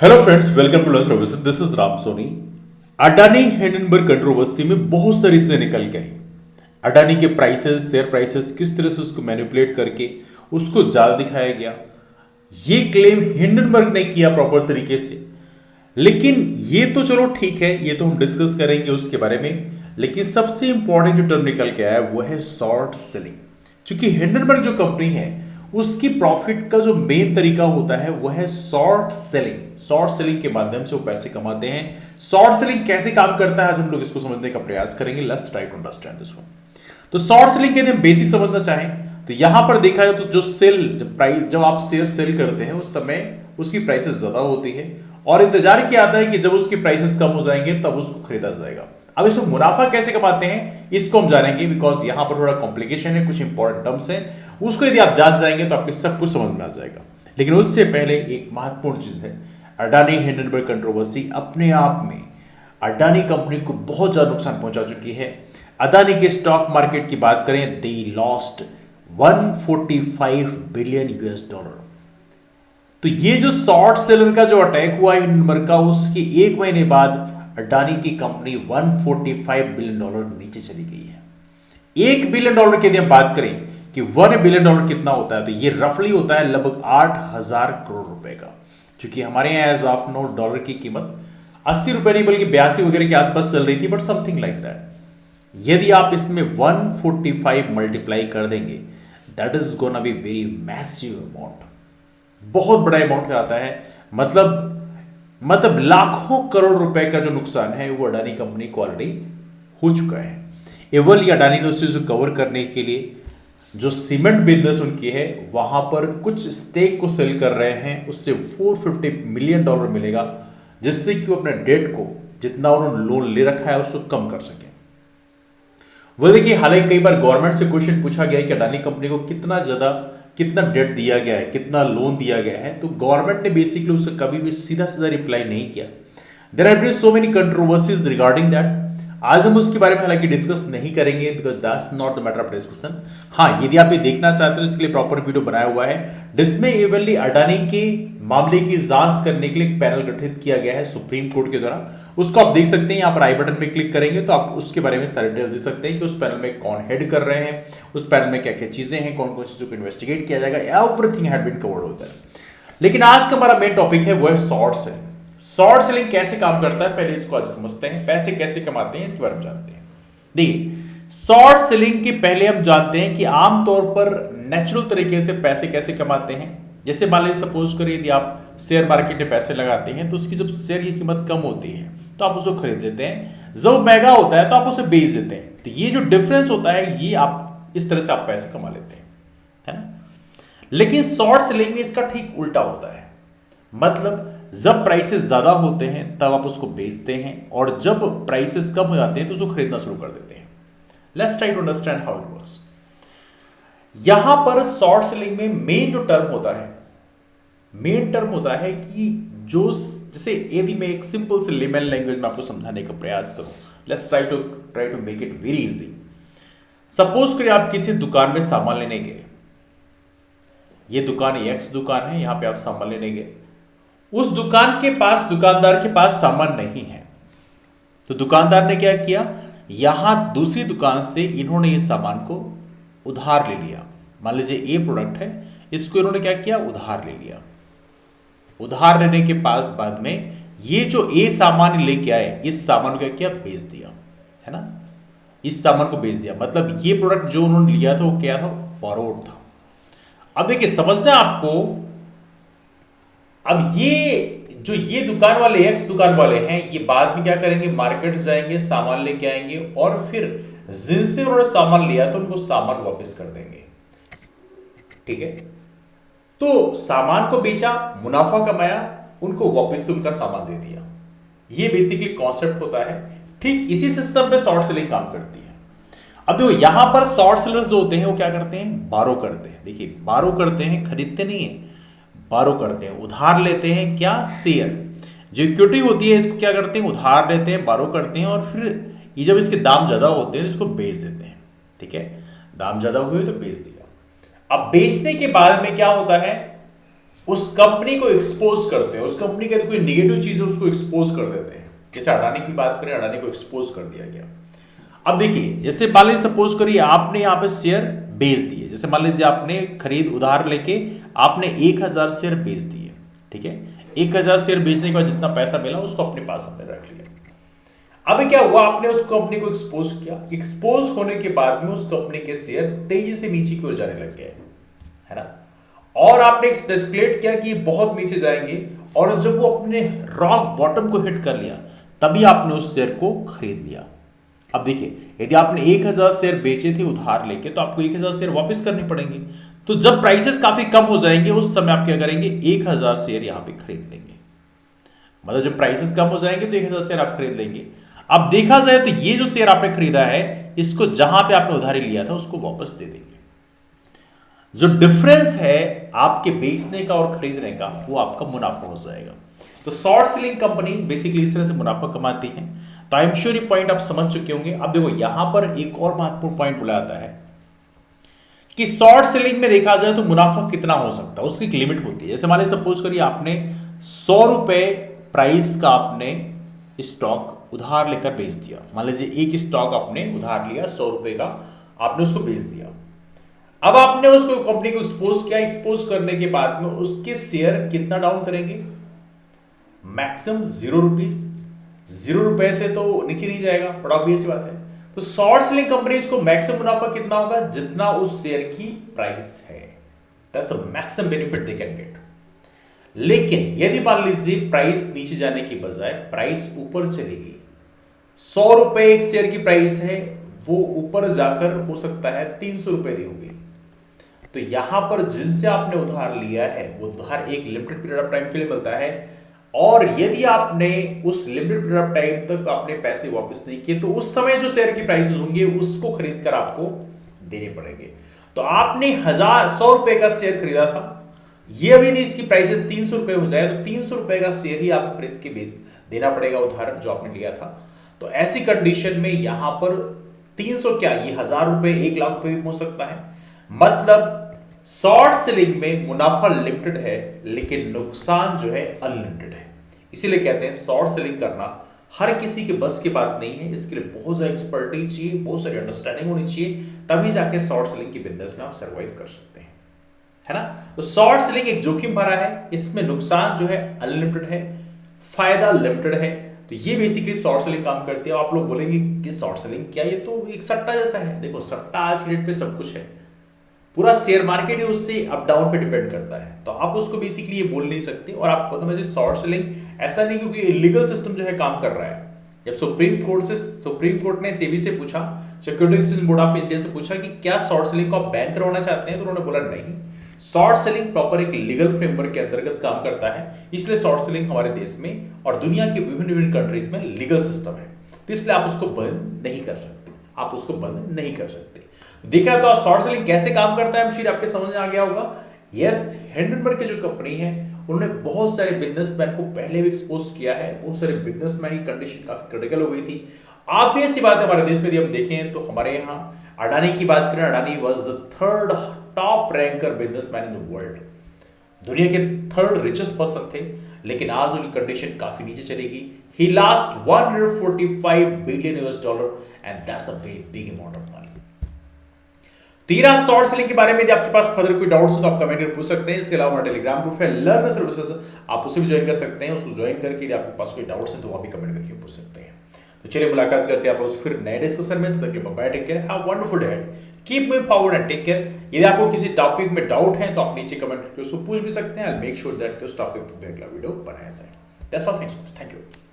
Hello friends, welcome to learning services. This is Ram Soni. Adani Hindenburg controversy में बहुत सारी चीजें निकल के आई। अडानी के प्राइसेस, शेयर प्राइसेस किस तरह से उसको मैनिपुलेट करके उसको ज्यादा दिखाया गया, ये क्लेम हिंडनबर्ग ने किया प्रॉपर तरीके से। लेकिन ये तो चलो ठीक है, ये तो हम डिस्कस करेंगे उसके बारे में। लेकिन सबसे इंपॉर्टेंट जो टर्म निकल के आया वो है शॉर्ट सेलिंग। क्योंकि हिंडनबर्ग जो कंपनी है उसकी प्रॉफिट का जो मेन तरीका होता है वो है शॉर्ट सेलिंग। शॉर्ट सेलिंग के माध्यम से वो पैसे कमाते हैं। शॉर्ट सेलिंग कैसे काम करता है आज हम लोग इसको समझने का प्रयास करेंगे। Let's try to understand this one. तो शॉर्ट सेलिंग के यदि हम बेसिक समझना चाहें तो यहां पर देखा जाए तो जो जब आप शेयर सेल करते हैं उस समय उसकी प्राइसेस ज्यादा होती है और इंतजार किया आता है कि जब उसकी प्राइसेस कम हो जाएंगे तब उसको खरीदा जाएगा। अब इसमें मुनाफा कैसे कमाते हैं इसको हम जानेंगे, बिकॉज यहां पर थोड़ा कॉम्प्लिकेशन है, कुछ इंपॉर्टेंट टर्म्स है। उसको यदि आप जान जाएंगे तो आपको सब कुछ समझ में आ जाएगा। लेकिन उससे पहले एक महत्वपूर्ण चीज है, अडानी हिंडनबर्ग कंट्रोवर्सी अपने आप में अडानी कंपनी को बहुत ज्यादा नुकसान पहुंचा चुकी है। अडानी के स्टॉक मार्केट की बात करें, दे लॉस्ट 145 बिलियन US$। तो ये जो शॉर्ट सेलर का जो अटैक हुआ हिंडनबर्ग का, उसके एक महीने बाद अडानी की कंपनी 145 बिलियन डॉलर नीचे चली गई है। $1 बिलियन की यदि हम बात करें कि $1 बिलियन कितना होता है तो ये रफली होता है लगभग 8,000 करोड़ रुपए का। क्योंकि हमारे यहाँ एज ऑफ नो डॉलर की कीमत 80 रुपए नहीं बल्कि 82 वगैरह के आसपास चल रही थी, बट समथिंग लाइक दैट। यदि आप इसमें 145 मल्टीप्लाई कर देंगे that is gonna be very massive amount, बहुत बड़ा अमाउंट आता है। मतलब लाखों करोड़ रुपए का जो नुकसान है वो अडानी कंपनी को ऑलरेडी हो चुका है। एवल ये अडानी ने उस चीज को कवर करने के लिए जो सीमेंट बिजनेस उनकी है वहां पर कुछ स्टेक को सेल कर रहे हैं, उससे $450 मिलियन मिलेगा, जिससे कि वो अपने डेट को जितना उन्होंने लोन ले रखा है उसको कम कर सके। वो देखिए, हालांकि कई बार गवर्नमेंट से क्वेश्चन पूछा गया है कि अडानी कंपनी को कितना डेट दिया गया है, कितना लोन दिया गया है, तो गवर्नमेंट ने बेसिकली उससे कभी भी सीधा सीधा रिप्लाई नहीं किया। There have been so many controversies regarding that. आज हम उसके बारे में हालांकि डिस्कस नहीं करेंगे because that's not the matter of discussion. हाँ, यदि आप ये देखना चाहते हो इसके लिए प्रॉपर वीडियो बनाया हुआ है, जिसमें एवनली अडानी के मामले की जांच करने के लिए एक पैनल गठित किया गया है सुप्रीम कोर्ट के द्वारा। उसको आप देख सकते हैं, यहाँ पर आई बटन पे क्लिक करेंगे तो आप उसके बारे में सारे डिटेल देख सकते हैं कि उस पैनल में कौन हेड कर रहे हैं, उस पैनल में क्या क्या चीजें हैं, कौन कौन चीजों को इन्वेस्टिगेट किया जाएगा, एवरीथिंग हैड बीन कवर्ड होता है। लेकिन आज का हमारा मेन टॉपिक है वो है शॉर्ट सेलिंग। शॉर्ट सेलिंग कैसे काम करता है पहले इसको आज समझते हैं। पैसे कैसे कमाते हैं इसके बारे में जानते हैं। देखिए, शॉर्ट सेलिंग के पहले हम जानते हैं कि आमतौर पर नेचुरल तरीके से पैसे कैसे कमाते हैं। जैसे मान लीजिए सपोज करिए यदि आप शेयर मार्केट में पैसे लगाते हैं तो उसकी जब शेयर की कीमत कम होती है तो आप उसको खरीद लेते हैं, जब महंगा होता है तो आप उसे बेच देते हैं। तो ये जो डिफरेंस होता है ये आप इस तरह से आप पैसे कमा लेते हैं, है ना। लेकिन शॉर्ट सेलिंग में इसका ठीक उल्टा होता है। मतलब जब प्राइसेस ज्यादा होते हैं तब आप उसको बेचते हैं और जब प्राइसेस कम हो जाते हैं तो उसको खरीदना शुरू कर देते हैं। Let's try to understand how it works. यहां पर शॉर्ट सेलिंग में मेन जो टर्म होता है कि जो जैसे यदि मैं एक सिंपल से लेमन लैंग्वेज में आपको समझाने का प्रयास करूं, let's try to make it very easy. Suppose करिए आप किसी दुकान में सामान लेने गए, ये दुकान एक्स दुकान है, यहां पे आप सामान लेने गए। उस दुकानदार के पास सामान नहीं है, तो दुकानदार ने क्या किया, यहां दूसरी दुकान से इन्होंने ये सामान को उधार ले लिया। मान लीजिए ए प्रोडक्ट है, इसको इन्होंने क्या किया, उधार ले लिया। उधार लेने के बाद में ये जो ए सामान लेके आए, इस सामान को क्या किया, बेच दिया, है ना। इस सामान को बेच दिया, मतलब ये प्रोडक्ट जो उन्होंने लिया था वो क्या था, बोरोड था। अब देखिए, समझना आपको, अब ये दुकान वाले एक्स दुकान वाले हैं, ये बाद में क्या करेंगे, मार्केट जाएंगे, सामान लेके आएंगे और फिर जिनसे उन्होंने सामान लिया था उनको सामान वापस कर देंगे। ठीक है, तो सामान को बेचा, मुनाफा कमाया, उनको वापस से उनका सामान दे दिया। ये बेसिकली कॉन्सेप्ट होता है। ठीक इसी सिस्टम पे शॉर्ट सेलिंग काम करती है। अब देखो, यहां पर शॉर्ट सेलर्स जो होते हैं वो क्या करते हैं, बारो करते हैं। देखिए, बारो करते हैं, खरीदते नहीं है, बारो करते हैं, उधार लेते हैं। क्या, शेयर जो इक्विटी होती है इसको क्या करते हैं, उधार लेते हैं, बारो करते हैं और फिर ये जब इसके दाम ज्यादा होते हैं इसको बेच देते हैं। ठीक है, दाम ज्यादा हुए तो बेच दिया। अब बेचने के बाद में क्या होता है, उस कंपनी को एक्सपोज करते हैं, उस कंपनी के कोई निगेटिव चीज है उसको एक्सपोज कर देते हैं। जैसे अडानी की बात करें, अडानी को एक्सपोज कर दिया गया। अब देखिए, जैसे मान लीजिए सपोज करिए आपने यहां पे शेयर बेच दिए, जैसे मान लीजिए आपने खरीद उधार लेके आपने 1000 शेयर बेच दिए, ठीक है। 1000 शेयर बेचने के बाद जितना पैसा मिला उसको अपने पास हमने रख लिया। अब क्या हुआ, आपने उस कंपनी को एक्सपोज किया, एक्सपोज होने के बाद में उस कंपनी के शेयर तेजी से नीचे की ओर जाने लग गए, है ना। और आपने स्पेकुलेट किया कि बहुत नीचे जाएंगे, और जब वो अपने रॉक बॉटम को हिट कर लिया तभी आपने उस शेयर को खरीद लिया। अब देखिए, यदि आपने 1000 शेयर बेचे थे उधार लेके तो आपको 1000 शेयर वापस करने पड़ेंगे। तो जब प्राइसेस काफी कम हो जाएंगे उस समय आप क्या करेंगे, 1000 शेयर यहां पे खरीद लेंगे। मतलब जब प्राइसेस कम हो जाएंगे तो 1000 शेयर आप खरीद लेंगे। अब देखा जाए तो ये जो शेयर आपने खरीदा है इसको जहां पे आपने उधारी लिया था उसको वापस दे देंगे। जो डिफरेंस है आपके बेचने का और खरीदने का वो आपका मुनाफा हो जाएगा। तो शॉर्ट सेलिंग कंपनीज बेसिकली इस तरह से मुनाफा कमाती हैं। तो आई एम श्योर ये पॉइंट आप समझ चुके होंगे। अब देखो यहां पर एक और महत्वपूर्ण पॉइंट बोला जाता है कि शॉर्ट सेलिंग में देखा जाए तो मुनाफा कितना हो सकता है, उसकी एक लिमिट होती है। जैसे मान लीजिए सपोज करिए आपने 100 रुपए प्राइस का आपने स्टॉक उधार लेकर बेच दिया। मान लीजिए एक स्टॉक आपने उधार लिया 100 रुपए का, आपने उसको बेच दिया। अब आपने उसको कंपनी को एक्सपोज किया, एक्सपोज करने के बाद में उसके शेयर कितना डाउन करेंगे, मैक्सिमम 0 रुपीज। 0 रुपए से तो नीचे नहीं जाएगा, बड़ा ऑब्वियस बात है। तो शॉर्ट सेलिंग कंपनीज को मैक्सिमम मुनाफा कितना होगा, जितना उस शेयर की प्राइस है, that's the maximum benefit they can get. लेकिन यदि मान लीजिए प्राइस नीचे जाने की बजाय प्राइस ऊपर चलेगी, 100 रुपए एक शेयर की प्राइस है, वो ऊपर जाकर हो सकता है 300 रुपए दी होगी। तो यहां पर जिनसे आपने उधार लिया है वो उधार एक लिमिटेड पीरियड ऑफ टाइम के लिए मिलता है, और यदि आपने उस लिमिटेड पीरियड ऑफ टाइम तक अपने पैसे वापस नहीं किए तो उस समय जो शेयर की प्राइसेस होंगे उसको खरीद कर आपको देने पड़ेंगे। तो आपने 100 रुपए का शेयर खरीदा था, ये अभी यदि इसकी प्राइसेस 300 रुपए हो जाए तो 300 रुपए का शेयर ही आपको खरीद के देना पड़ेगा उधार जो आपने लिया था। तो ऐसी कंडीशन में यहां पर 300 क्या, ये 1000 रुपए 1 लाख रुपए भी पहुंच सकता है। मतलब शॉर्ट सेलिंग में मुनाफा लिमिटेड है लेकिन नुकसान जो है अनलिमिटेड है। इसीलिए कहते हैं शॉर्ट सेलिंग करना हर किसी के बस की बात नहीं है, इसके लिए बहुत ज्यादा एक्सपर्टीज चाहिए, बहुत सारी अंडरस्टैंडिंग होनी चाहिए, तभी जाके शॉर्ट सेलिंग की बिजनेस में आप सर्वाइव कर सकते हैं, है ना। तो शॉर्ट सेलिंग एक जोखिम भरा है, इसमें नुकसान जो है अनलिमिटेड है, फायदा लिमिटेड है। तो ये बेसिकली शॉर्ट सेलिंग काम करती है। आप लोग बोलेंगे कि शॉर्ट सेलिंग क्या, ये तो एक सट्टा जैसा है। देखो सट्टा आज के डेट पे सब कुछ है, पूरा शेयर मार्केट है उससे अप डाउन पे डिपेंड करता है। तो आप उसको बेसिकली ये बोल नहीं सकते। और आपको पता है शॉर्ट सेलिंग ऐसा नहीं क्योंकि इलीगल सिस्टम जो है काम कर रहा है। जब सुप्रीम कोर्ट ने सेबी से पूछा, security exchange board of India से पूछा कि क्या शॉर्ट सेलिंग को आप बैन करवाना चाहते हैं, तो उन्होंने बोला नहीं, शॉर्ट सेलिंग प्रॉपर एक लीगल फ्रेमवर्क के अंतर्गत काम करता है, इसलिए शॉर्ट सेलिंग हमारे देश में और दुनिया के विभिन्न कंट्रीज में लीगल सिस्टम है, तो इसलिए आप उसको बंद नहीं कर सकते, आप उसको बंद नहीं कर सकते। देखा तो शॉर्ट सेलिंग कैसे काम करता है शायद आपके समझ में आ गया होगा। यस, हिंडनबर्ग की जो कंपनी है उन्होंने बहुत सारे बिजनेसमैन को पहले भी एक्सपोज किया है, बहुत सारे बिजनेसमैन की कंडीशन काफी क्रिटिकल हो गई थी। ऑब्वियस सी बात है, हमारे देश में यदि हम देखें तो हमारे यहाँ अडानी की बात करें, Adani was the third top ranker businessman in the world, दुनिया के थर्ड रिचेस्ट पर्सन थे, लेकिन आज उनकी कंडीशन काफी नीचे चलेगी। He lost $145 billion and that's a big amount of money. तीरा शॉर्ट सेलिंग के बारे में यदि आपके पास फर्दर कोई डाउट्स हो तो आप कमेंट करके पूछ सकते हैं। इसके अलावा हमारा टेलीग्राम ग्रुप है लर्न सर्विसेज, आप उसे भी ज्वाइन कर सकते हैं। उसको ज्वाइन करके यदि आपके पास कोई डाउट्स हैं तो वहां भी कमेंट करके पूछ सकते हैं। तो चलिए मुलाकात करते हैं आप फिर नए डिस्कशन में। तब तक bye, take care, have wonderful day, keep moving forward and take care. यदि आपको किसी टॉपिक में डाउट है तो आप नीचे कमेंट करके उसको पूछ भी सकते हैं। I will make sure that उस टॉपिक पर अगला वीडियो बनाया जाए। That's all, thanks, thank you.